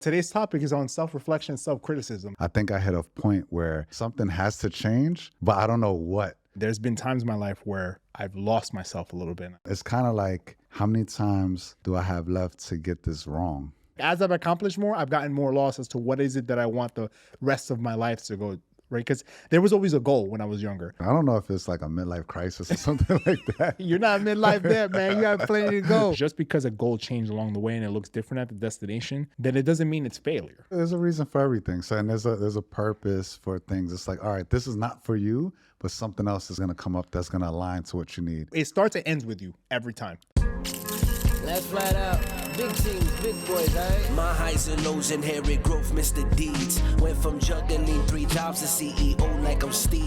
Today's topic is on self-reflection and self-criticism. I think I hit a point where something has to change, but I don't know what. There's been times in my life where I've lost myself a little bit. It's kind of like, how many times do I have left to get this wrong? As I've accomplished more, I've gotten more lost as to what is it that I want the rest of my life to go, right? Because there was always a goal when I was younger. I don't know if it's like a midlife crisis or something like that. You're not midlife there, man. You have plenty to go. Just because a goal changed along the way and it looks different at the destination, then it doesn't mean it's failure. There's a reason for everything. So, and there's a purpose for things. It's like, all right, this is not for you, but something else is going to come up that's going to align to what you need. It starts and ends with you every time. Let's flat out. Big teams, big boys, right? My highs and lows, inherit growth, Mr. Deeds. Went from juggling 3 jobs to CEO like I'm Steve.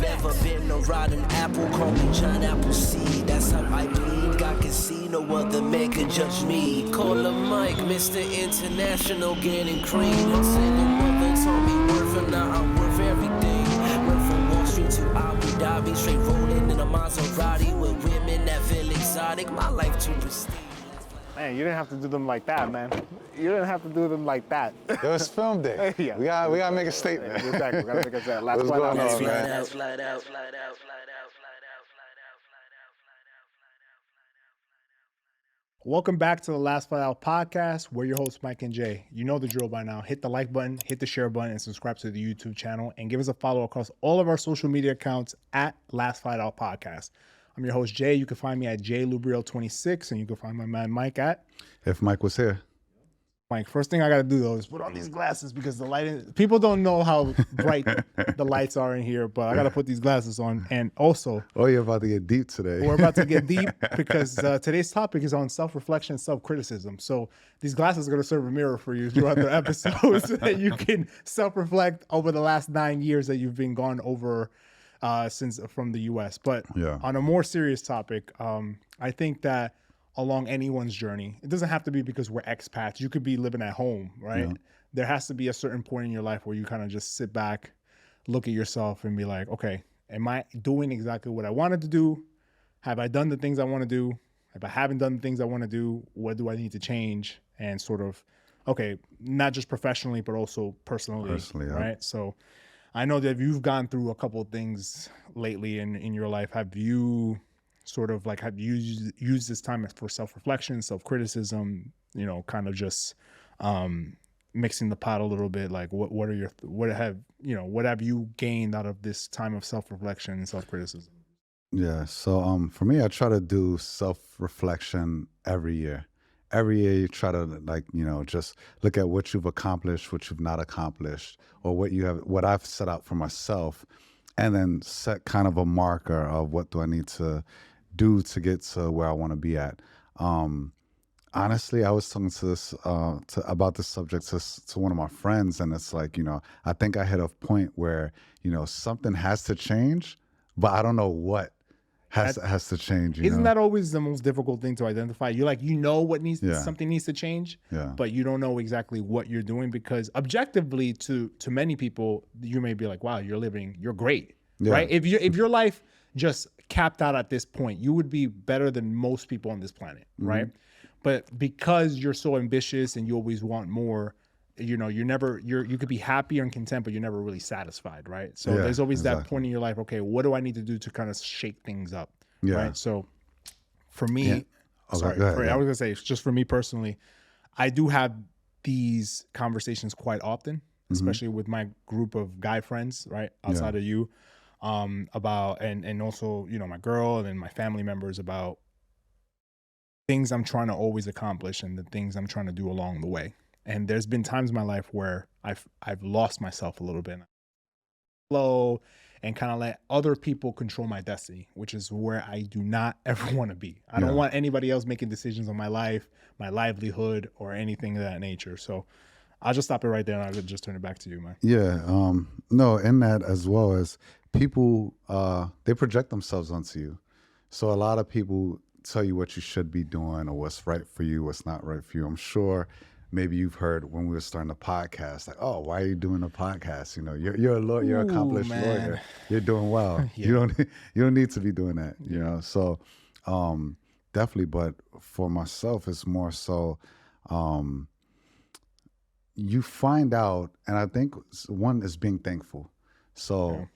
Never been a rotten apple, call me John Appleseed. That's how I bleed. God can see, no other man can judge me. Call him Mike, Mr. International, getting cream. Single mother told me worth, and now I'm worth everything. Went from Wall Street to Abu Dhabi, straight rolling in a Maserati with women that feel exotic. My life too prestige. Man, you didn't have to do them like that, man. You didn't have to do them like that. It was film day. Yeah. We gotta make a statement. Exactly. We gotta make a statement. Last What's one going out. on, man? Flat out. Welcome back to the Last Flight Out podcast. We're your hosts, Mike and Jay. You know the drill by now. Hit the like button, hit the share button, and subscribe to the YouTube channel. And give us a follow across all of our social media accounts at Last Flight Out Podcast. I'm your host, Jay. You can find me at jlubriel26, and you can find my man Mike at If Mike was here. Mike. First thing I got to do, though, is put on these glasses because the light, people don't know how bright the lights are in here, but I got to put these glasses on. And also, Oh, you're about to get deep today. we're about to get deep because today's topic is on self-reflection and self-criticism. So these glasses are going to serve a mirror for you throughout the episodes so that you can self-reflect over the last 9 years that you've been gone over since from the US. But Yeah. on a more serious topic, I think that along anyone's journey, it doesn't have to be because we're expats. You could be living at home, right? Yeah. There has to be a certain point in your life where you kind of just sit back, look at yourself and be like, okay, am I doing exactly what I wanted to do? Have I done the things I want to do? If I haven't done the things I want to do, what do I need to change? And sort of, okay, not just professionally, but also personally, Yeah. right? So I know that you've gone through a couple of things lately in your life. Have you used this time for self-reflection, self-criticism, kind of just mixing the pot a little bit? Like what have you gained out of this time of self-reflection and self-criticism? Yeah. So for me, I try to do self-reflection every year. Every year you try to just look at what you've accomplished, what you've not accomplished, or what I've set out for myself, and then set kind of a marker of what do I need to do to get to where I want to be at. Honestly, I was talking about this subject to one of my friends, and it's like, I think I hit a point where, something has to change, but I don't know what has to change. Isn't that always the most difficult thing to identify? You're like, something needs to change, Yeah. but you don't know exactly what you're doing, because objectively to many people, you may be like, wow, you're great, Yeah. right? If your life just capped out at this point, you would be better than most people on this planet, right? But because you're so ambitious and you always want more, you could be happy and content, but you're never really satisfied, right? So Yeah, there's always that exactly. point in your life, okay, what do I need to do to kind of shake things up, Yeah. right? So for me, Yeah. Okay, go ahead, I was gonna say, just for me personally, I do have these conversations quite often, especially with my group of guy friends, right, outside of you, about and also my girl and then my family members, about things I'm trying to always accomplish and the things I'm trying to do along the way. And there's been times in my life where I've lost myself a little bit, flow, and kind of let other people control my destiny, which is where I do not ever want to be. I don't want anybody else making decisions on my life, my livelihood, or anything of that nature. So I'll just stop it right there, and I'll just turn it back to you, man. Yeah. No, in that, as well as people, they project themselves onto you. So a lot of people tell you what you should be doing or what's right for you, what's not right for you. I'm sure maybe you've heard when we were starting the podcast, like, oh, why are you doing a podcast? You're a lawyer, you're an accomplished lawyer. You're doing well. Yeah. You don't need to be doing that, So definitely, but for myself, it's more so you find out, and I think one is being thankful. So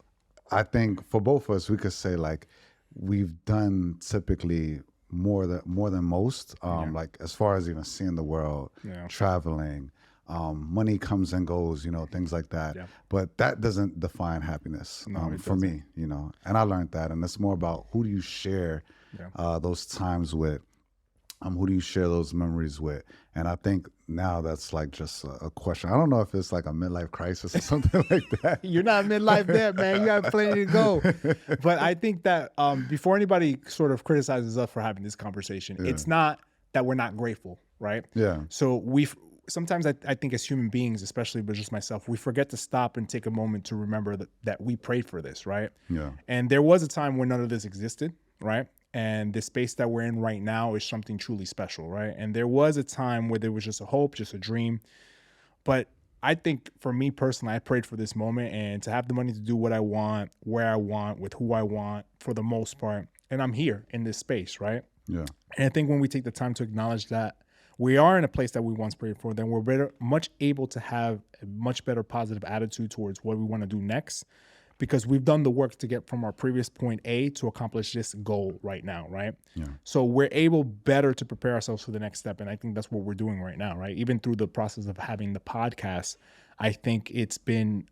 I think for both of us, we could say like we've done typically more than most, like as far as even seeing the world, traveling, money comes and goes, you know, things like that. Yeah. But that doesn't define happiness for me, you know. And I learned that, and it's more about who do you share those times with. Who do you share those memories with? And I think now that's like just a question. I don't know if it's like a midlife crisis or something like that. You're not midlife there, man. You got plenty to go. But I think that before anybody sort of criticizes us for having this conversation, it's not that we're not grateful, right? Yeah. So sometimes I think as human beings, especially but just myself, we forget to stop and take a moment to remember that we prayed for this, right? Yeah. And there was a time when none of this existed, right? And the space that we're in right now is something truly special, right? And there was a time where there was just a hope, just a dream. But I think for me personally, I prayed for this moment and to have the money to do what I want, where I want, with who I want for the most part. And I'm here in this space, right? Yeah. And I think when we take the time to acknowledge that we are in a place that we once prayed for, then we're much able to have a much better positive attitude towards what we want to do next, because we've done the work to get from our previous point A to accomplish this goal right now, right? Yeah. So we're able better to prepare ourselves for the next step. And I think that's what we're doing right now, right? Even through the process of having the podcast, I think it's been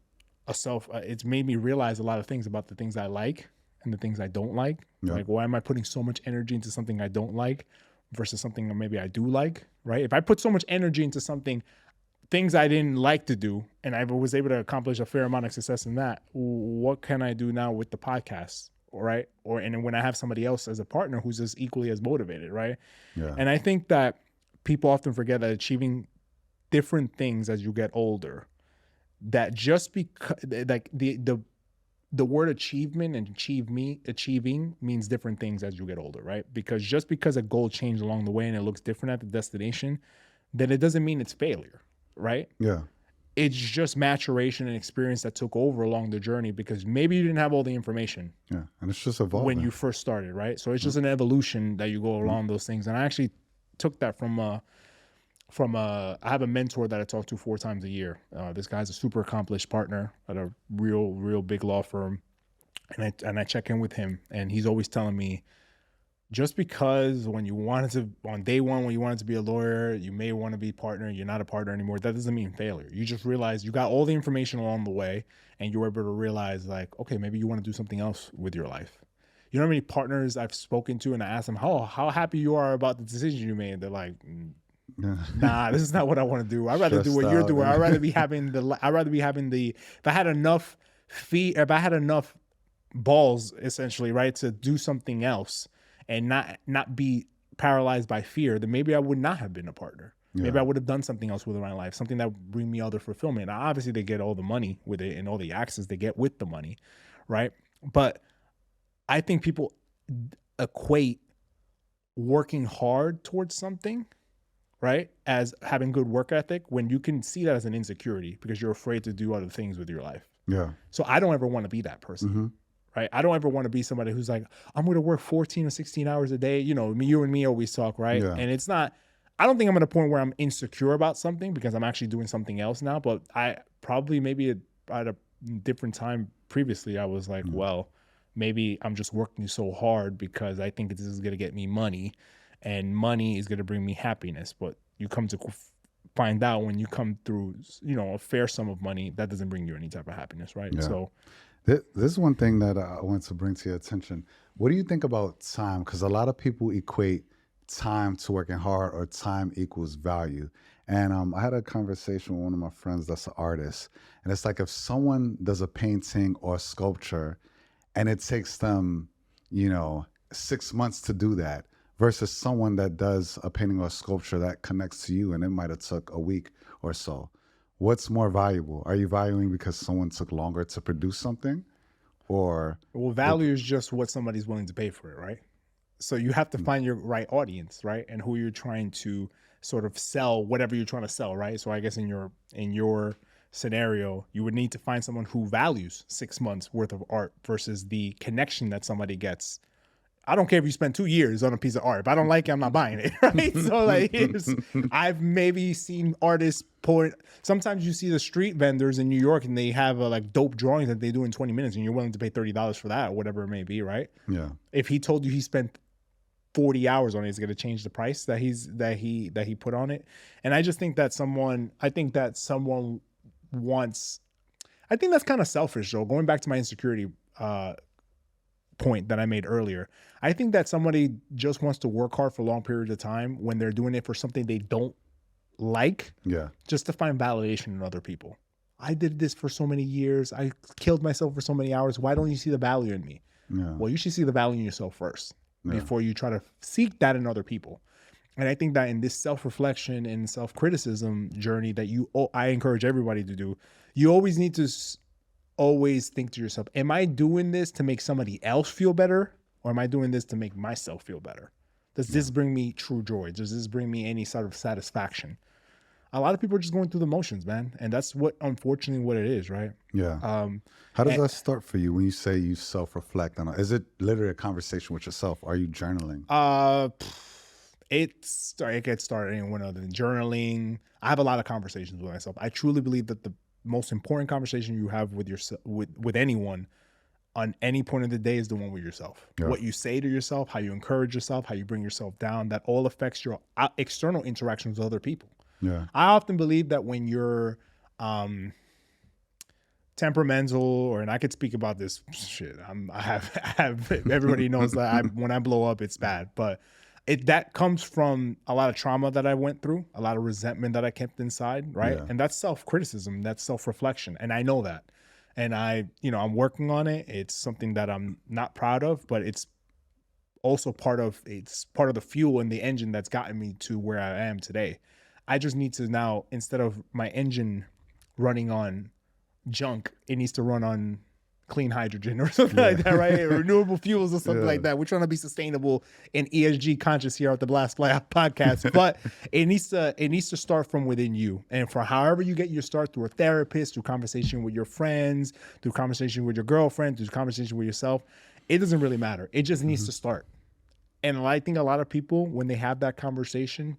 it's made me realize a lot of things about the things I like and the things I don't like. Yeah. Like, why am I putting so much energy into something I don't like versus something that maybe I do like, right? If I put so much energy into things I didn't like to do, and I was able to accomplish a fair amount of success in that, what can I do now with the podcast, right? And when I have somebody else as a partner who's just equally as motivated, right? Yeah. And I think that people often forget that achieving different things as you get older, that just because like the word achievement and achieving means different things as you get older, right? Because just because a goal changed along the way and it looks different at the destination, then it doesn't mean it's failure, right? Yeah. It's just maturation and experience that took over along the journey, because maybe you didn't have all the information Yeah. And it's just evolving. when you first started, right? So it's just an evolution that you go along those things. And I actually took that from I have a mentor that I talk to 4 times a year. This guy's a super accomplished partner at a real big law firm. And I check in with him, and he's always telling me, just because on day one, when you wanted to be a lawyer, you may want to be a partner, you're not a partner anymore, that doesn't mean failure. You just realize you got all the information along the way, and you were able to realize, like, okay, maybe you want to do something else with your life. You know how many partners I've spoken to, and I ask them, how happy you are about the decision you made? They're like, nah, this is not what I want to do. I'd rather do what you're doing. I'd rather be having if I had enough balls, essentially, right, to do something else and not be paralyzed by fear, then maybe I would not have been a partner. Yeah. Maybe I would have done something else with my life, something that would bring me other fulfillment. Now, obviously, they get all the money with it and all the access they get with the money, right? But I think people equate working hard towards something, right, as having good work ethic, when you can see that as an insecurity because you're afraid to do other things with your life. Yeah. So I don't ever want to be that person. Mm-hmm. Right. I don't ever want to be somebody who's like, I'm going to work 14 or 16 hours a day. You know, you and me always talk, right? Yeah. And I don't think I'm at a point where I'm insecure about something because I'm actually doing something else now. But I probably maybe at a different time previously, I was like, well, maybe I'm just working so hard because I think this is going to get me money, and money is going to bring me happiness. But you come to find out when you come through, a fair sum of money, that doesn't bring you any type of happiness, right? Yeah. So this is one thing that I want to bring to your attention. What do you think about time? Because a lot of people equate time to working hard, or time equals value. And I had a conversation with one of my friends that's an artist. And it's like, if someone does a painting or a sculpture and it takes them, 6 months to do that, versus someone that does a painting or a sculpture that connects to you and it might have took a week or so, what's more valuable? Are you valuing because someone took longer to produce something, or? Well, value is just what somebody's willing to pay for it, right? So you have to find your right audience, right? And who you're trying to sort of sell, whatever you're trying to sell, right? So I guess in your scenario, you would need to find someone who values 6 months worth of art versus the connection that somebody gets I don't care if you spend 2 years on a piece of art. If I don't like it, I'm not buying it. Right. So like I've maybe seen artists pour. Sometimes you see the street vendors in New York and they have a like dope drawings that they do in 20 minutes and you're willing to pay $30 for that or whatever it may be, right? Yeah. If he told you he spent 40 hours on it, is going to change the price that he put on it. And I just think that someone wants, I think that's kind of selfish though. Going back to my insecurity point that I made earlier, I think that somebody just wants to work hard for a long period of time when they're doing it for something they don't like, just to find validation in other people. I did this for so many years. I killed myself for so many hours. Why don't you see the value in me? Well, you should see the value in yourself first before you try to seek that in other people. And I think that in this self-reflection and self-criticism journey that I encourage everybody to do, you always need to always think to yourself, am I doing this to make somebody else feel better? Or am I doing this to make myself feel better? Does this bring me true joy? Does this bring me any sort of satisfaction? A lot of people are just going through the motions, man. And that's unfortunately what it is, right? Yeah. How does that start for you when you say you self-reflect on it? Is it literally a conversation with yourself? Are you journaling? It gets started anyone other than journaling. I have a lot of conversations with myself. I truly believe that the most important conversation you have with yourself, with anyone on any point of the day, is the one with yourself. What you say to yourself, how you encourage yourself, how you bring yourself down, that all affects your external interactions with other people. I often believe that when you're temperamental, and I could speak about this shit. I have everybody knows that when I blow up, it's bad. But that comes from a lot of trauma that I went through, a lot of resentment that I kept inside, right? And that's self-criticism, that's self-reflection, and I know that. And I'm working on it. It's something that I'm not proud of, but it's also part of the fuel and the engine that's gotten me to where I am today. I just need to now, instead of my engine running on junk, it needs to run on clean hydrogen or something like that, right? Renewable fuels or something like that. We're trying to be sustainable and ESG conscious here at the Blast Fly Out podcast, but it needs to start from within you. And for however you get your start, through a therapist, through conversation with your friends, through conversation with your girlfriend, through conversation with yourself, it doesn't really matter. It just needs to start. And I think a lot of people, when they have that conversation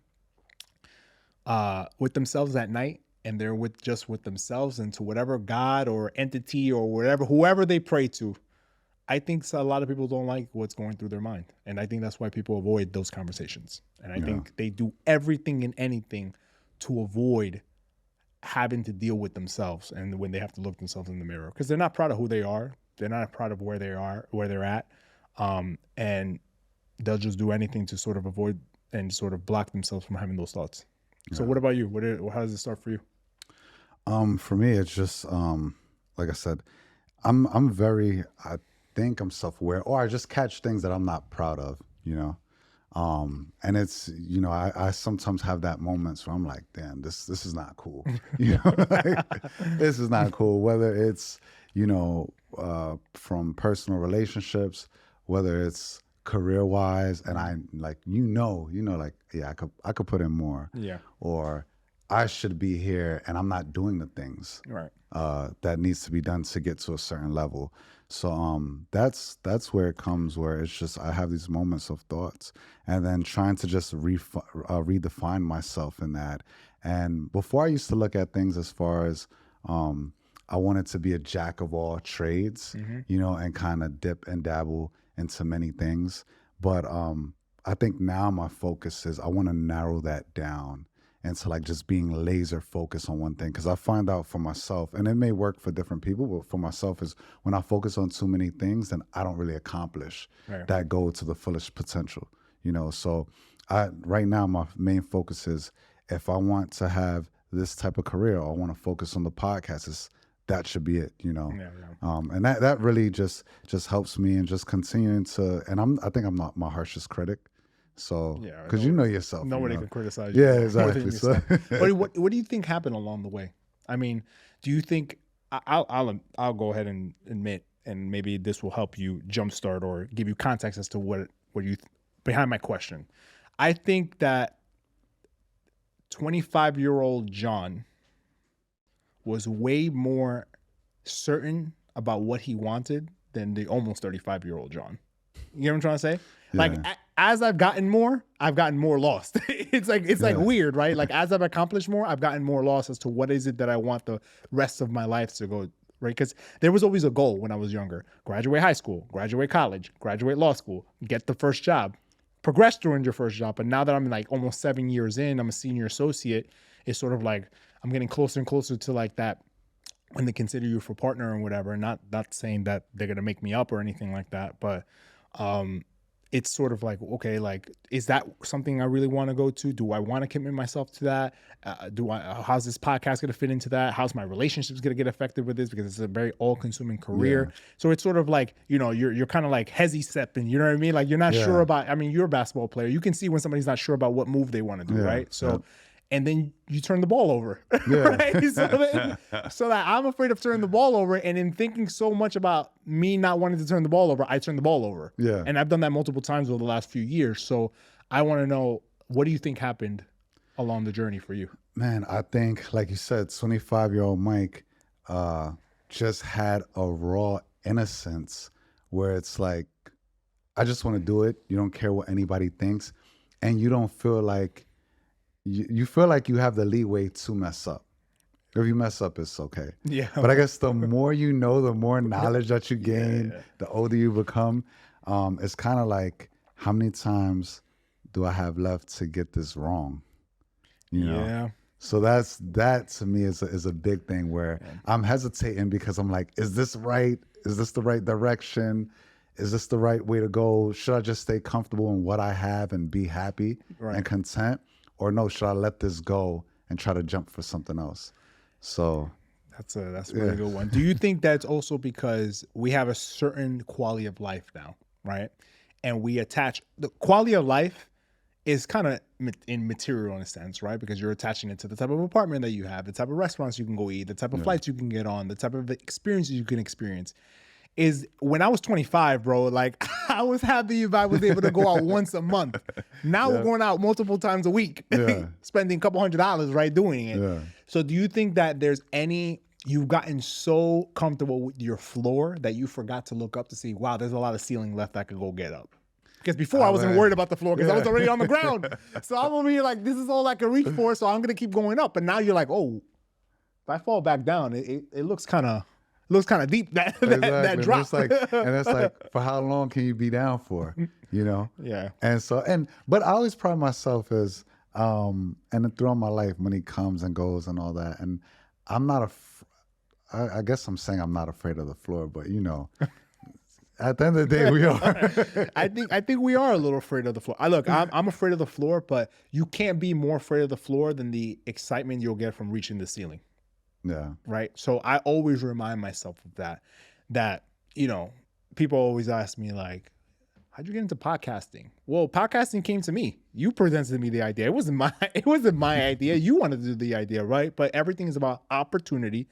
with themselves at night, and they're with themselves and to whatever God or entity or whoever they pray to, I think a lot of people don't like what's going through their mind. And I think that's why people avoid those conversations. And I think they do everything and anything to avoid having to deal with themselves, and when they have to look themselves in the mirror, because they're not proud of who they are. They're not proud of where they're at. And they'll just do anything to sort of avoid and sort of block themselves from having those thoughts. So what about you? How does it start for you? For me, it's just like I said, I think I'm self-aware, or I just catch things that I'm not proud of, and it's, I sometimes have that moments where I'm like, damn, this is not cool. This is not cool. Whether it's, from personal relationships, whether it's career-wise, and I like, I could put in more, or I should be here and I'm not doing the things that needs to be done to get to a certain level. So that's where it comes, where it's just, I have these moments of thoughts, and then trying to just redefine myself in that. And before I used to look at things as far as I wanted to be a jack of all trades, and kind of dip and dabble into many things. But I think now my focus is I want to narrow that down into like just being laser focused on one thing. Because I find out for myself, and it may work for different people, but for myself is when I focus on too many things, then I don't really accomplish that goal to the fullest potential. So right now my main focus is, if I want to have this type of career, or I want to focus on the podcast, that should be it, and that really just helps me, and just continuing to, and I think I'm not my harshest critic. So, because you know yourself. Nobody can criticize you. Yeah, exactly. So, what do you think happened along the way? I mean, do you think, I'll go ahead and admit, and maybe this will help you jumpstart or give you context as to what you behind my question. I think that 25-year-old John was way more certain about what he wanted than the almost 35-year-old John. You know what I'm trying to say? Yeah. Like as I've gotten more lost. it's like weird, right? Like as I've accomplished more, I've gotten more lost as to what is it that I want the rest of my life to go, right? Because there was always a goal when I was younger: graduate high school, graduate college, graduate law school, get the first job, progress during your first job. But now that I'm like almost 7 years in, I'm a senior associate. It's sort of like I'm getting closer and closer to like that when they consider you for partner and whatever. Not saying that they're gonna make me up or anything like that, but it's sort of like, okay, like, is that something I really want to go to? Do I want to commit myself to that? How's this podcast going to fit into that? How's my relationships going to get affected with this? Because it's a very all-consuming career. Yeah. So it's sort of like, you know, you're kind of like hezzy-stepping, you know what I mean? Like you're not sure about, I mean, you're a basketball player. You can see when somebody's not sure about what move they want to do, right? So, and then you turn the ball over, right? So that I'm afraid of turning the ball over, and in thinking so much about me not wanting to turn the ball over, I turn the ball over. Yeah. And I've done that multiple times over the last few years. So I want to know, what do you think happened along the journey for you? Man, I think, like you said, 25-year-old Mike just had a raw innocence where it's like, I just want to do it. You don't care what anybody thinks. And you don't feel like, you feel like you have the leeway to mess up. If you mess up, it's okay. Yeah. But I guess the more you know, the more knowledge that you gain, the older you become. It's kind of like, how many times do I have left to get this wrong? You know? Yeah. So that to me is a big thing where I'm hesitating because I'm like, is this right? Is this the right direction? Is this the right way to go? Should I just stay comfortable in what I have and be happy and content? Or no, should I let this go and try to jump for something else? So that's a really good one. Do you think that's also because we have a certain quality of life now, right? And we attach the quality of life is kind of immaterial in a sense, right? Because you're attaching it to the type of apartment that you have, the type of restaurants you can go eat, the type of flights you can get on, the type of experiences you can experience. Is when I was 25, bro, like I was happy if I was able to go out once a month. Now we're going out multiple times a week, spending a couple $100s, right, doing it. Yeah. So do you think that you've gotten so comfortable with your floor that you forgot to look up to see, wow, there's a lot of ceiling left I could go get up? Because before I wasn't worried about the floor because I was already on the ground. So I'm over here like, this is all I can reach for, so I'm going to keep going up. But now you're like, oh, if I fall back down, it looks kind of deep, that drop. And it's like, for how long can you be down for, you know? Yeah. And so, but I always pride myself as, and throughout my life, money comes and goes and all that. And I'm not I guess I'm saying I'm not afraid of the floor, but you know, at the end of the day, we are. I think we are a little afraid of the floor. I'm afraid of the floor, but you can't be more afraid of the floor than the excitement you'll get from reaching the ceiling. Yeah. Right. So I always remind myself of that, you know, people always ask me like, how'd you get into podcasting? Well, podcasting came to me. You presented me the idea. It wasn't my idea. You wanted to do the idea, right? But everything is about opportunity,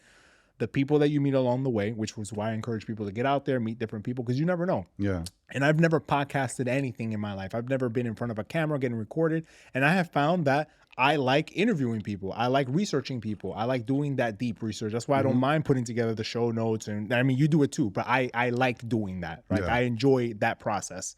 the people that you meet along the way, which was why I encourage people to get out there, meet different people, because you never know. Yeah. And I've never podcasted anything in my life. I've never been in front of a camera getting recorded. And I have found that I like interviewing people. I like researching people. I like doing that deep research. That's why I don't mind putting together the show notes. And I mean, you do it too, but I like doing that, right? Yeah. I enjoy that process.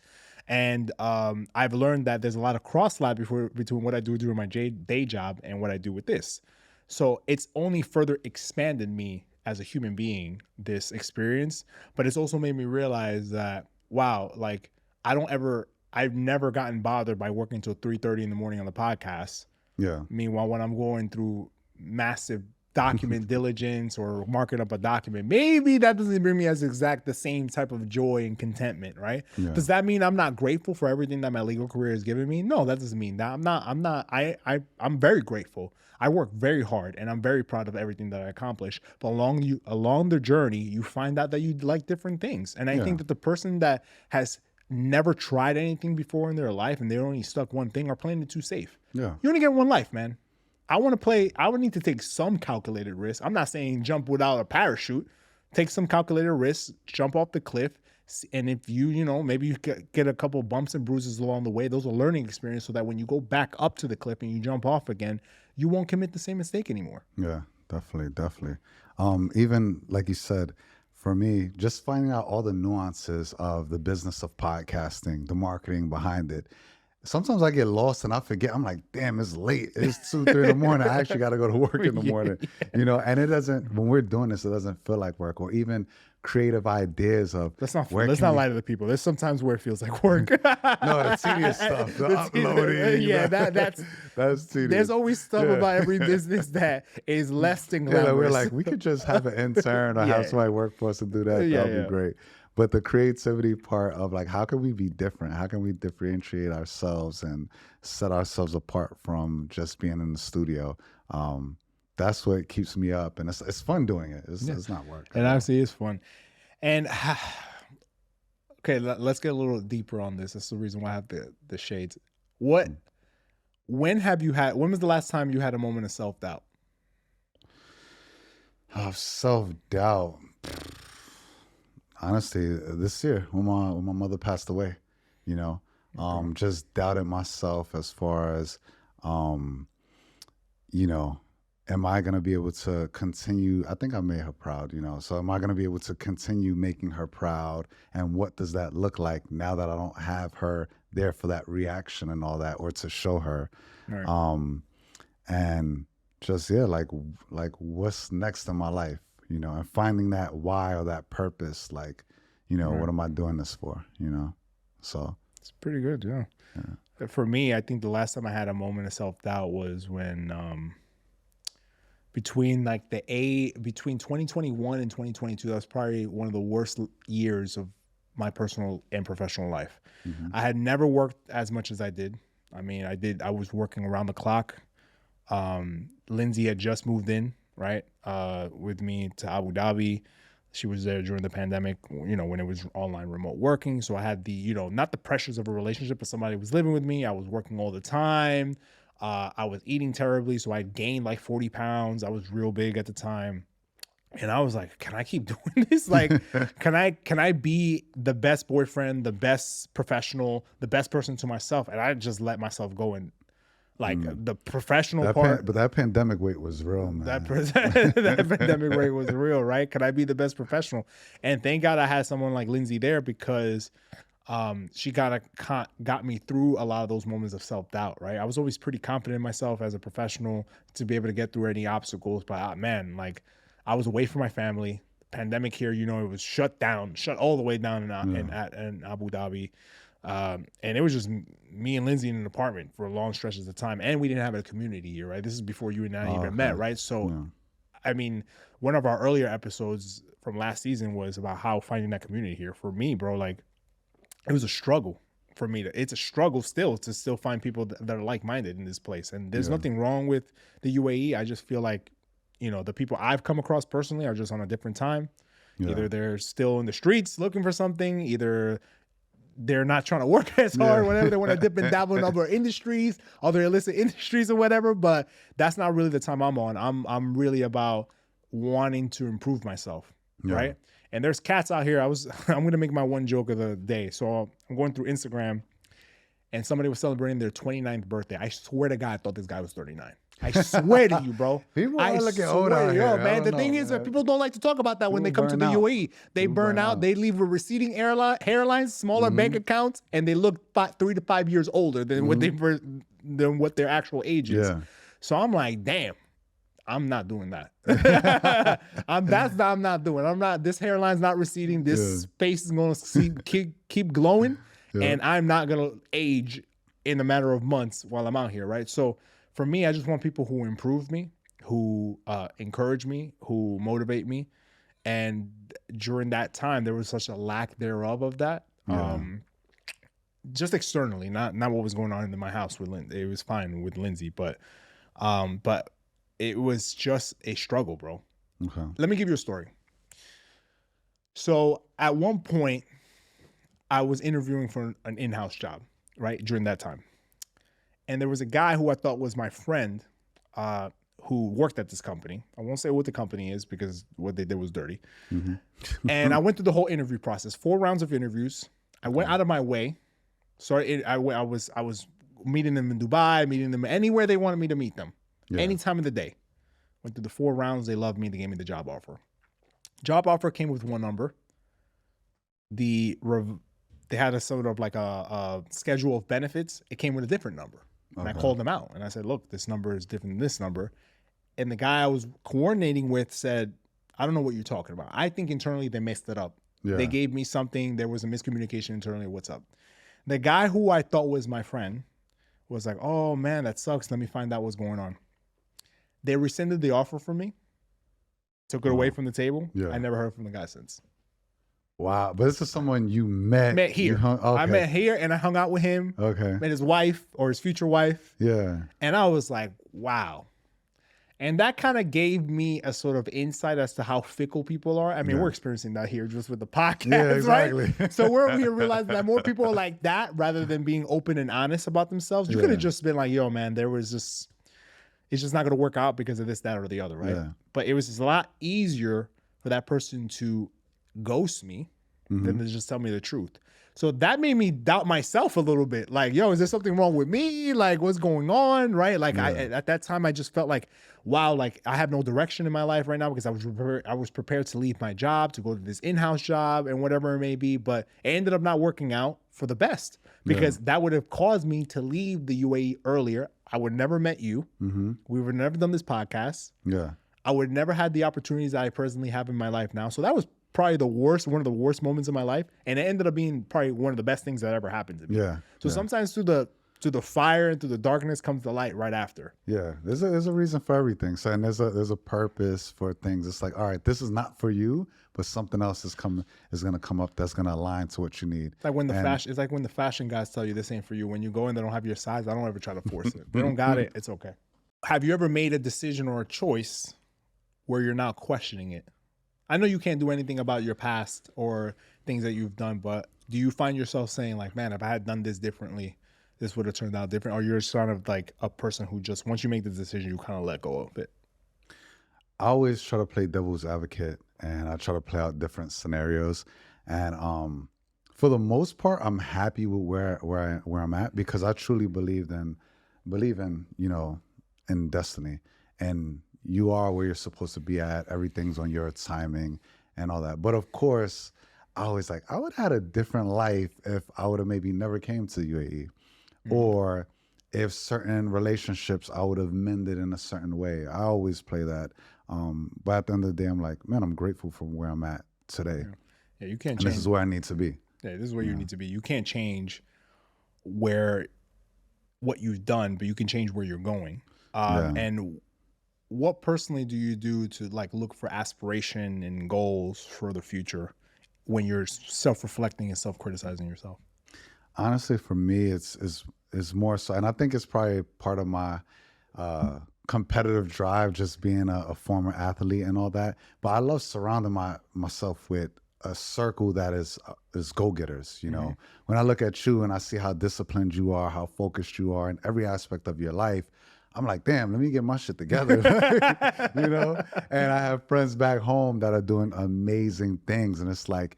And I've learned that there's a lot of cross-lab between what I do during my day job and what I do with this. So it's only further expanded me as a human being, this experience, but it's also made me realize that, wow, like I've never gotten bothered by working until 3:30 in the morning on the podcast. Yeah. Meanwhile, when I'm going through massive document diligence or marking up a document, maybe that doesn't bring me the same type of joy and contentment, right? Yeah. Does that mean I'm not grateful for everything that my legal career has given me? No, that doesn't mean that. I'm very grateful. I work very hard and I'm very proud of everything that I accomplish. But along the journey, you find out that you like different things. And I think that the person that has never tried anything before in their life and they're only stuck one thing are playing it too safe. Yeah. You only get one life, man. I would need to take some calculated risks. I'm not saying jump without a parachute. Take some calculated risks, jump off the cliff. And if maybe you get a couple bumps and bruises along the way, those are learning experience so that when you go back up to the cliff and you jump off again, you won't commit the same mistake anymore. Yeah, definitely. Even like you said, for me, just finding out all the nuances of the business of podcasting, the marketing behind it. Sometimes I get lost and I forget. I'm like, damn, it's late. It's 2, 3 in the morning. I actually got to go to work in the morning, you know, and it doesn't, when we're doing this, it doesn't feel like work, or even creative ideas of. Let's not lie to the people. There's sometimes where it feels like work. No, the tedious stuff, the uploading. Yeah, that's tedious. There's always stuff about every business that is less than glamorous. Yeah, we're like, we could just have an intern or have somebody work for us to do that. That'd be great. But the creativity part of like, how can we be different? How can we differentiate ourselves and set ourselves apart from just being in the studio? That's what keeps me up, and it's fun doing it. It's not work. And obviously it's fun. And okay, let's get a little deeper on this. That's the reason why I have the shades. When was the last time you had a moment of self-doubt? Self-doubt. Honestly, this year when my mother passed away, you know, just doubted myself as far as, you know, am I going to be able to continue? I think I made her proud, you know, so am I going to be able to continue making her proud? And what does that look like now that I don't have her there for that reaction and all that, or to show her? Right. And just, like what's next in my life? You know, and finding that why or that purpose, like, you know, what am I doing this for, you know? So. It's pretty good, yeah. For me, I think the last time I had a moment of self-doubt was when between 2021 and 2022, that was probably one of the worst years of my personal and professional life. Mm-hmm. I had never worked as much as I did. I mean, I was working around the clock. Lindsay had just moved in, right, with me to Abu Dhabi. She was there during the pandemic, you know, when it was online remote working. So I had the, you know, not the pressures of a relationship, but somebody was living with me. I was working all the time. I was eating terribly. So I gained like 40 pounds. I was real big at the time. And I was like, can I keep doing this? Like, can I be the best boyfriend, the best professional, the best person to myself? And I just let myself go and the professional part. But that pandemic weight was real, man. That pandemic weight was real, right? Could I be the best professional? And thank God I had someone like Lindsay there, because she got me through a lot of those moments of self-doubt, right? I was always pretty confident in myself as a professional to be able to get through any obstacles. But man, like, I was away from my family. The pandemic here, you know, it was shut all the way down in Abu Dhabi. And it was just me and Lindsay in an apartment for long stretches of time. And we didn't have a community here, right? This is before you and I even met, right? So, I mean, one of our earlier episodes from last season was about how finding that community here. For me, bro, like, it was a struggle for me. It's a struggle still to find people that are like-minded in this place. And there's nothing wrong with the UAE. I just feel like, you know, the people I've come across personally are just on a different time. Yeah. Either they're still in the streets looking for something, either they're not trying to work as hard, whatever. They want to dip and dabble in other industries, other illicit industries or whatever. But that's not really the time I'm on. I'm really about wanting to improve myself, right? And there's cats out here. I'm going to make my one joke of the day. So I'm going through Instagram, and somebody was celebrating their 29th birthday. I swear to God, I thought this guy was 39. I swear to you, bro. People are looking old out here, man. The thing is that people don't like to talk about that when they come to the UAE. They burn out. They leave with receding hairlines, smaller bank accounts, and they look 3 to 5 years older than what their actual age is. Yeah. So I'm like, damn, I'm not doing that. I'm not doing. This hairline's not receding. This face is going to keep glowing, and I'm not going to age in a matter of months while I'm out here, right? So for me, I just want people who improve me, who encourage me, who motivate me. And during that time, there was such a lack thereof of that. Just externally, not what was going on in my house with Lindsay. It was fine with Lindsay, but it was just a struggle, bro. Okay. Let me give you a story. So at one point, I was interviewing for an in-house job, right, during that time. And there was a guy who I thought was my friend who worked at this company. I won't say what the company is because what they did was dirty. Mm-hmm. And I went through the whole interview process, 4 rounds of interviews. I went out of my way. So I was meeting them in Dubai, meeting them anywhere they wanted me to meet them, any time of the day. Went through the 4 rounds. They loved me. They gave me the job offer. Job offer came with one number. They had a sort of like a schedule of benefits. It came with a different number. And I called them out and I said, look, this number is different than this number. And the guy I was coordinating with said, I don't know what you're talking about. I think internally they messed it up. Yeah. They gave me something. There was a miscommunication internally. What's up? The guy who I thought was my friend was like, oh man, that sucks. Let me find out what's going on. They rescinded the offer from me, took it away from the table. Yeah. I never heard from the guy since. Wow. But this is someone you met. Met here. I met here and I hung out with him. Okay. Met his wife or his future wife. Yeah. And I was like, wow. And that kind of gave me a sort of insight as to how fickle people are. I mean, we're experiencing that here just with the podcast, exactly. Right? So we're here realizing that more people are like that rather than being open and honest about themselves. You could have just been like, yo, man, it's just not going to work out because of this, that, or the other, right? Yeah. But it was just a lot easier for that person to ghost me than to just tell me the truth. So that made me doubt myself a little bit. Like, yo, is there something wrong with me? Like, what's going on? Right? Like, at that time, I just felt like, wow, like I have no direction in my life right now because I was prepared to leave my job to go to this in-house job and whatever it may be. But it ended up not working out for the best because that would have caused me to leave the UAE earlier. I would never met you. We would have never done this podcast. Yeah. I would never had the opportunities that I presently have in my life now. So that was probably one of the worst moments of my life. And it ended up being probably one of the best things that ever happened to me. Yeah. So sometimes through the fire and through the darkness comes the light right after. Yeah. There's a reason for everything. So, and there's a purpose for things. It's like, all right, this is not for you, but something else is going to come up that's going to align to what you need. It's like when the fashion guys tell you this ain't for you. When you go and they don't have your size, I don't ever try to force it. They don't got it. It's okay. Have you ever made a decision or a choice where you're now questioning it? I know you can't do anything about your past or things that you've done, but do you find yourself saying like, man, if I had done this differently, this would have turned out different? Or you're sort of like a person who just, once you make the decision, you kind of let go of it? I always try to play devil's advocate and I try to play out different scenarios. And for the most part, I'm happy with where I'm at because I truly believe in, in destiny. And you are where you're supposed to be at. Everything's on your timing and all that. But of course, I was like, I would have had a different life if I would have maybe never came to UAE. Or if certain relationships I would have mended in a certain way. I always play that. But at the end of the day, I'm like, man, I'm grateful for where I'm at today. Yeah, you can't change. This is where I need to be. Yeah, this is where you need to be. You can't change what you've done, but you can change where you're going. And what personally do you do to like look for aspiration and goals for the future when you're self-reflecting and self-criticizing yourself? Honestly, for me, it's more so, and I think it's probably part of my competitive drive, just being a former athlete and all that. But I love surrounding myself with a circle that is go-getters. You know, when I look at you and I see how disciplined you are, how focused you are in every aspect of your life, I'm like, damn, let me get my shit together, And I have friends back home that are doing amazing things, and it's like,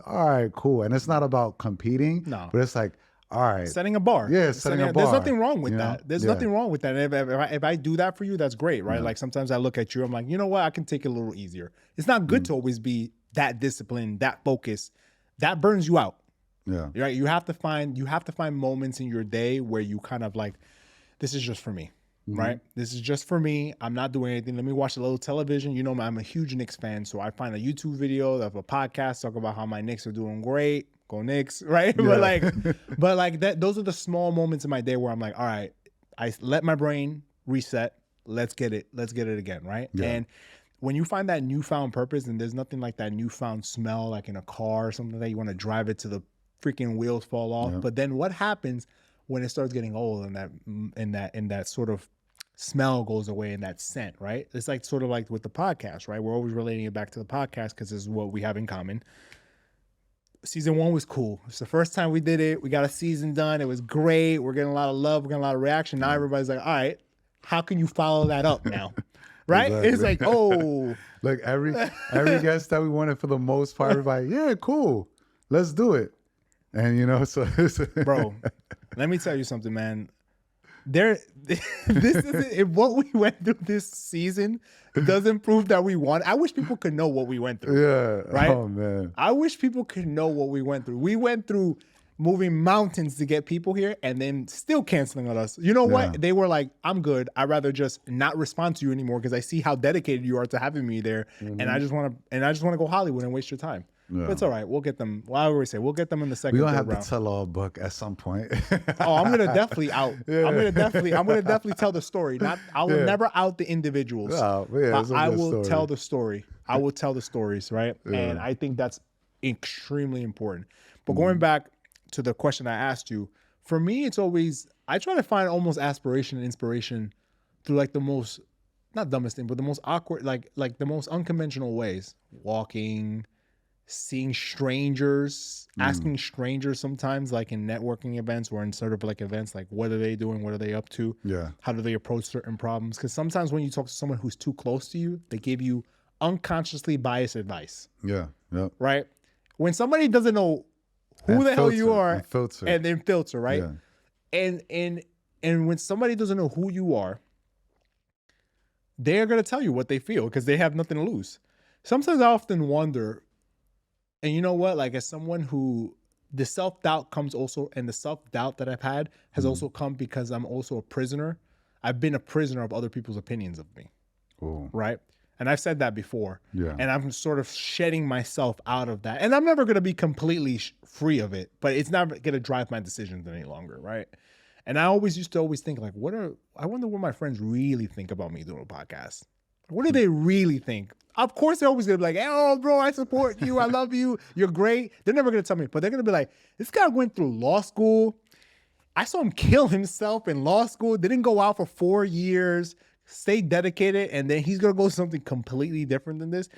all right, cool. And it's not about competing, but it's like, all right, setting a bar. Yeah, setting a bar. There's nothing wrong with that. There's nothing wrong with that. And if I do that for you, that's great, right? Like sometimes I look at you, I'm like, you know what? I can take it a little easier. It's not good to always be that disciplined, that focused. That burns you out. Yeah, right. You have to find moments in your day where you kind of like, this is just for me, right? This is just for me. I'm not doing anything. Let me watch a little television. You know, I'm a huge Knicks fan, so I find a YouTube video of a podcast talk about how my Knicks are doing great. Go Knicks, right? Yeah. but like that. Those are the small moments in my day where I'm like, all right, I let my brain reset. Let's get it again, right? Yeah. And when you find that newfound purpose, and there's nothing like that newfound smell, like in a car or something that you want to drive it to the freaking wheels fall off. Yeah. But then what happens when it starts getting old and that sort of smell goes away and that scent, right? It's like sort of like with the podcast, right? We're always relating it back to the podcast because this is what we have in common. Season 1 was cool. It's the first time we did it. We got a season done. It was great. We're getting a lot of love. We're getting a lot of reaction. Now everybody's like, all right, how can you follow that up now? Right? Exactly. It's like, oh. Like every guest that we wanted, for the most part, everybody, yeah, cool. Let's do it. And so bro, let me tell you something, man. this isn't, if what we went through this season doesn't prove that we won. I wish people could know what we went through. Yeah. Right. Oh man. I wish people could know what we went through. We went through moving mountains to get people here and then still canceling on us. You know what? They were like, I'm good. I'd rather just not respond to you anymore because I see how dedicated you are to having me there. And I just want to go Hollywood and waste your time. Yeah. But it's all right. We'll get them. Well, I always say we'll get them in the second. We're gonna have round. to tell all book at some point. Oh, I'm gonna definitely out. Yeah. I'm gonna definitely tell the story. I will never out the individuals. But I will tell the story. I will tell the stories, right? Yeah. And I think that's extremely important. But going back to the question I asked you, for me, it's always, I try to find almost aspiration and inspiration through like the most, not dumbest thing, but the most awkward, like the most unconventional ways. Walking, seeing strangers, asking strangers sometimes, like in networking events or in sort of like events, like what are they doing? What are they up to? Yeah. How do they approach certain problems? Because sometimes when you talk to someone who's too close to you, they give you unconsciously biased advice. Yeah. Yep. Right? When somebody doesn't know who the hell you are and then filter, right? Yeah. And when somebody doesn't know who you are, they're going to tell you what they feel because they have nothing to lose. Sometimes I often wonder, and you know what? Like as someone who the self-doubt comes also, and the self-doubt that I've had has also come because I'm also a prisoner. I've been a prisoner of other people's opinions of me. Ooh. Right? And I've said that before. Yeah. And I'm sort of shedding myself out of that. And I'm never going to be completely free of it, but it's not going to drive my decisions any longer. Right? And I used to think like, I wonder what my friends really think about me doing a podcast. What do they really think? Of course, they're always going to be like, oh, bro, I support you. I love you. You're great. They're never going to tell me, but they're going to be like, this guy went through law school. I saw him kill himself in law school. Didn't go out for 4 years, stay dedicated, and then he's going to go something completely different than this.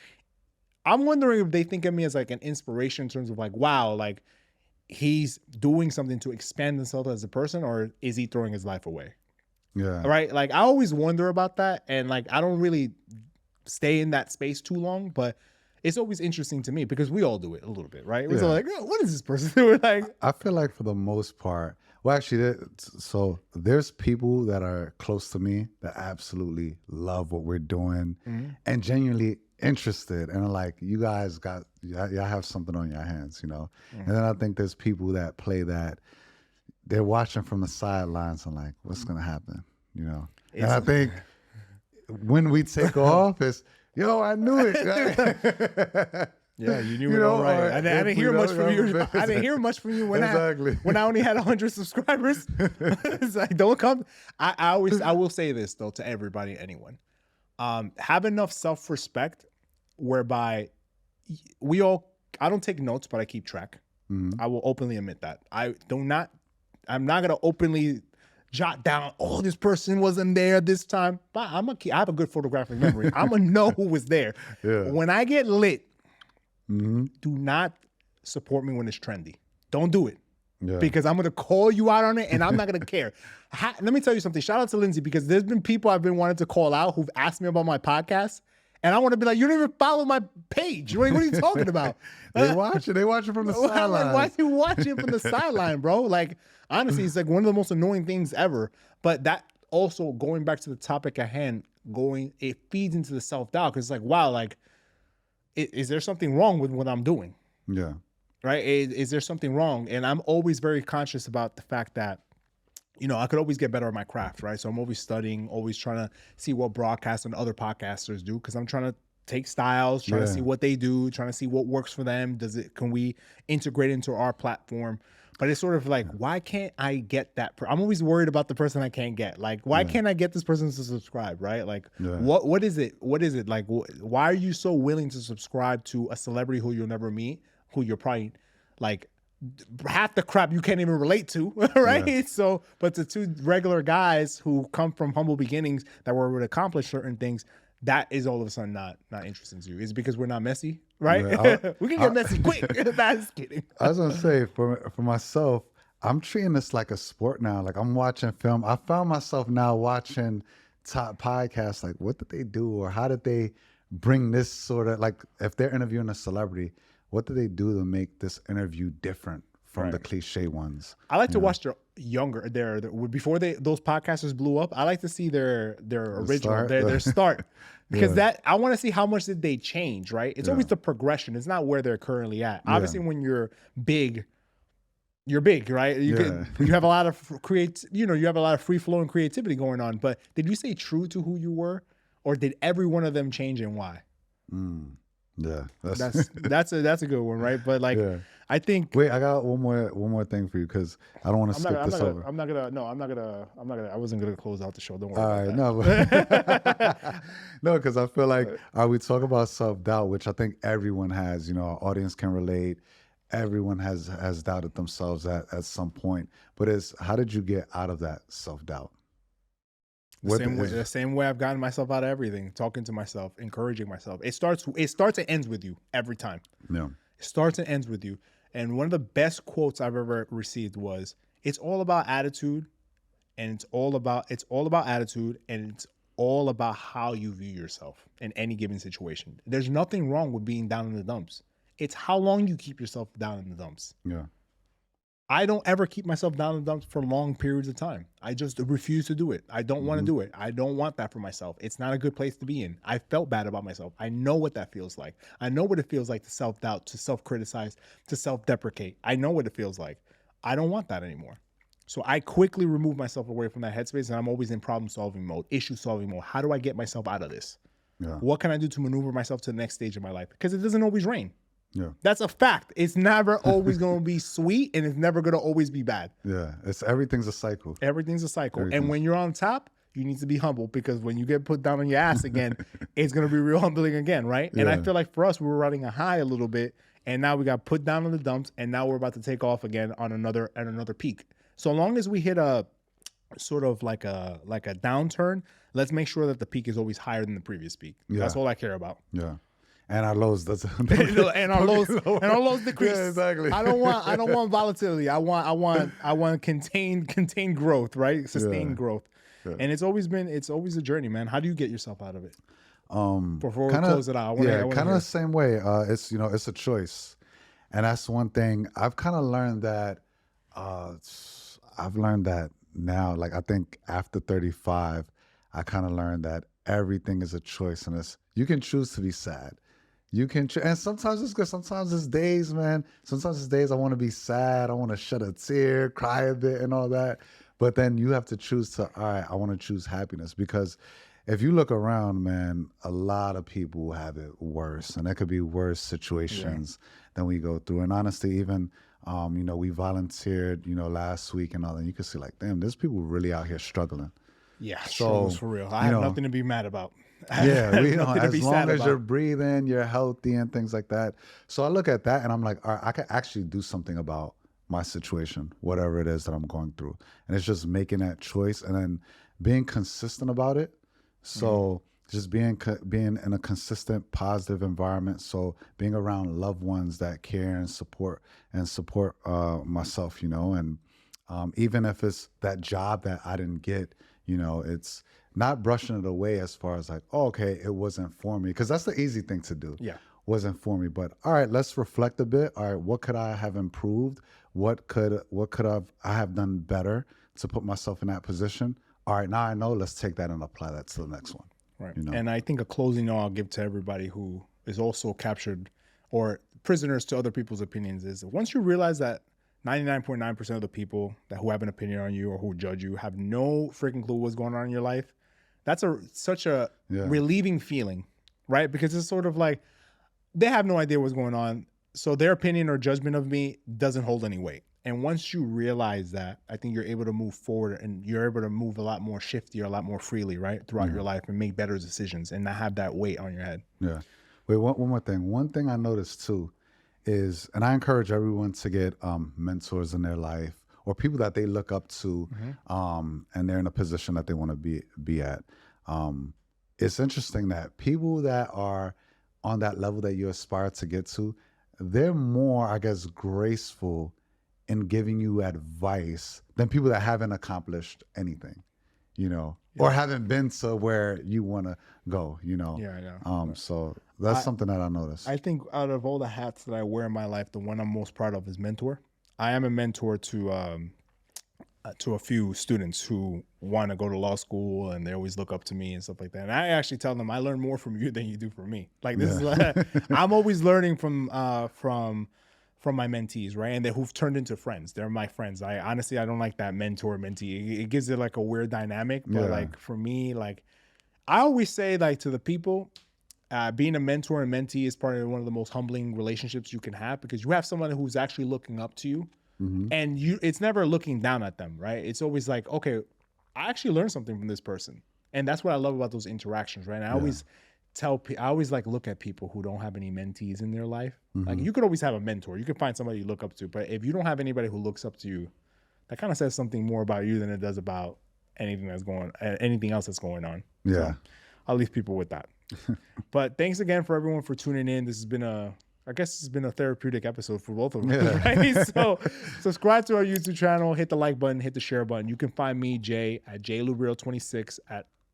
I'm wondering if they think of me as like an inspiration in terms of like, wow, like he's doing something to expand himself as a person, or is he throwing his life away? Yeah. Right? Like I always wonder about that, and like I don't really stay in that space too long, but it's always interesting to me because we all do it a little bit, right? We're like, oh, what is this person doing? Like, I feel like for the most part, well, actually, so there's people that are close to me that absolutely love what we're doing and genuinely interested, and are like, you guys y'all have something on your hands, you know? And then I think there's people that play that they're watching from the sidelines and like, what's going to happen, you know? And I think when we take off, it's, yo, I knew it. Yeah, you knew it all right. I didn't hear much from you. I didn't hear much from you when I only had 100 subscribers. It's like, don't come. I will say this though to everybody, anyone. Have enough self-respect whereby I don't take notes, but I keep track. I will openly admit that. I'm not gonna openly jot down, oh, this person wasn't there this time. But I have a good photographic memory. I'm gonna know who was there. Yeah. When I get lit, do not support me when it's trendy. Don't do it. Yeah. Because I'm gonna call you out on it and I'm not gonna care. Let me tell you something. Shout out to Lindsay, because there's been people I've been wanting to call out who've asked me about my podcast. And I want to be like, you don't even follow my page. What are you talking about? They watch it from the sideline. Why are you watching from the sideline, bro? Like, honestly, it's like one of the most annoying things ever. But that also, going back to the topic at hand, it feeds into the self-doubt. Because it's like, wow, like, is there something wrong with what I'm doing? Yeah. Right? Is there something wrong? And I'm always very conscious about the fact that, you know, I could always get better at my craft, right? So I'm always studying, always trying to see what broadcasts and other podcasters do, because I'm trying to take styles, trying to see what they do, trying to see what works for them. Can we integrate into our platform? But it's sort of like, why can't I get that? I'm always worried about the person I can't get. Like, why can't I get this person to subscribe, right? Like, what is it? What is it? Like, why are you so willing to subscribe to a celebrity who you'll never meet, who you're probably like, half the crap you can't even relate to, right? Yeah. So, but the two regular guys who come from humble beginnings that were able to accomplish certain things, that is all of a sudden not interesting to you. Is it because we're not messy, right? Yeah, we can get messy quick. Nah, just kidding. I was gonna say, for myself, I'm treating this like a sport now. Like I'm watching film. I found myself now watching top podcasts. Like, what did they do, or how did they bring this sort of, like, if they're interviewing a celebrity, what do they do to make this interview different from the cliche ones. I like to watch their younger, before those podcasters blew up. I like to see their original, their start, because that I want to see how much did they change. Right? It's always the progression. It's not where they're currently at. Obviously, when you're big, right? You have a lot of you have a lot of free flowing creativity going on. But did you stay true to who you were, or did every one of them change and why? Yeah, that's a good one, right? But like, I think. Wait, I got one more thing for you because I don't want to skip this over. I wasn't gonna close out the show. Don't worry. All right, that. no, because I feel like we talk about self-doubt, which I think everyone has. Our audience can relate. Everyone has doubted themselves at some point. But how did you get out of that self-doubt? The same way I've gotten myself out of everything, talking to myself, encouraging myself. It starts and ends with you every time. Yeah. It starts and ends with you. And one of the best quotes I've ever received was, "It's all about attitude, and it's all about attitude, and it's all about how you view yourself in any given situation. There's nothing wrong with being down in the dumps. It's how long you keep yourself down in the dumps." Yeah. I don't ever keep myself down in the dumps for long periods of time. I just refuse to do it. I don't want to do it. I don't want that for myself. It's not a good place to be in. I felt bad about myself. I know what that feels like. I know what it feels like to self-doubt, to self-criticize, to self-deprecate. I know what it feels like. I don't want that anymore. So I quickly remove myself away from that headspace, and I'm always in problem-solving mode, issue-solving mode. How do I get myself out of this? Yeah. What can I do to maneuver myself to the next stage of my life? Because it doesn't always rain. Yeah. That's a fact. It's never always going to be sweet, and it's never going to always be bad. Yeah. Everything's a cycle. Everything's a cycle. And when you're on top, you need to be humble, because when you get put down on your ass again, it's going to be real humbling again, right? And I feel like for us, we were riding a high a little bit, and now we got put down in the dumps, and now we're about to take off again on another peak. So long as we hit a sort of like a downturn, let's make sure that the peak is always higher than the previous peak. Yeah. That's all I care about. Yeah. And our lows and our lows decrease. Yeah, exactly. I don't want volatility. I want contained growth, right? Sustained growth. Yeah. And it's always a journey, man. How do you get yourself out of it? Before we close it out, kind of the same way. It's a choice, and that's one thing I've kind of learned that. I've learned that now. Like, I think after 35, I kind of learned that everything is a choice, and you can choose to be sad. You can, and sometimes it's good. Sometimes it's days, man. Sometimes it's days I want to be sad. I want to shed a tear, cry a bit, and all that. But then you have to choose all right, I want to choose happiness, because if you look around, man, a lot of people have it worse, and there could be worse situations than we go through. And honestly, even we volunteered, last week and all that. You can see, like, damn, there's people really out here struggling. Yeah, struggles for real. I have nothing to be mad about. Yeah, as long as you're breathing, you're healthy and things like that. So I look at that and I'm like, all right, I can actually do something about my situation, whatever it is that I'm going through. And it's just making that choice and then being consistent about it. So just being in a consistent, positive environment. So being around loved ones that care and support myself, and even if it's that job that I didn't get, it's not brushing it away as far as like, oh, okay, it wasn't for me. Because that's the easy thing to do. Yeah. Wasn't for me. But all right, let's reflect a bit. All right, what could I have improved? What could I have done better to put myself in that position? All right, now I know, let's take that and apply that to the next one. Right. And I think a closing note I'll give to everybody who is also captured or prisoners to other people's opinions is, once you realize that 99.9% of the people who have an opinion on you or who judge you have no freaking clue what's going on in your life, that's such a relieving feeling, right? Because it's sort of like they have no idea what's going on, so their opinion or judgment of me doesn't hold any weight. And once you realize that, I think you're able to move forward and you're able to move a lot more shifty or a lot more freely, right, throughout your life and make better decisions and not have that weight on your head. Yeah. Wait, one more thing. One thing I noticed too is, and I encourage everyone to get mentors in their life or people that they look up to, and they're in a position that they want to be at. It's interesting that people that are on that level that you aspire to get to, they're more, I guess, graceful in giving you advice than people that haven't accomplished anything, or haven't been to where you want to go, Yeah, I know. So that's something that I noticed. I think out of all the hats that I wear in my life, the one I'm most proud of is mentor. I am a mentor to a few students who want to go to law school, and they always look up to me and stuff like that. And I actually tell them I learn more from you than you do from me. Like this is I'm always learning from my mentees, right? And who've turned into friends. They're my friends. I honestly don't like that mentor mentee. It gives it like a weird dynamic. But like for me, like I always say like to the people, being a mentor and mentee is probably one of the most humbling relationships you can have, because you have someone who's actually looking up to you. And it's never looking down at them, right? It's always like, okay, I actually learned something from this person. And that's what I love about those interactions, right? And I always like look at people who don't have any mentees in their life. Like you could always have a mentor. You can find somebody you look up to, but if you don't have anybody who looks up to you, that kind of says something more about you than it does about anything else that's going on. Yeah. So I'll leave people with that. But thanks again for everyone for tuning in. This has been I guess it's been a therapeutic episode for both of us, right? So subscribe to our YouTube channel, hit the like button, hit the share button. You can find me, Jay, at JLubriel26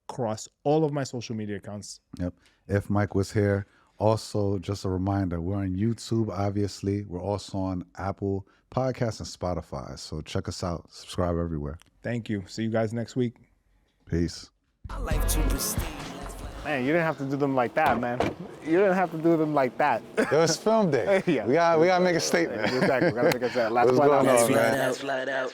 across all of my social media accounts. Yep. If Mike was here, also just a reminder, we're on YouTube, obviously. We're also on Apple Podcasts and Spotify. So check us out. Subscribe everywhere. Thank you. See you guys next week. Peace. Man, you didn't have to do them like that, man. You didn't have to do them like that. It was film day. Yeah. We gotta make a statement. Exactly. We gotta make a statement. Last What's one going out. on, man? Flat out.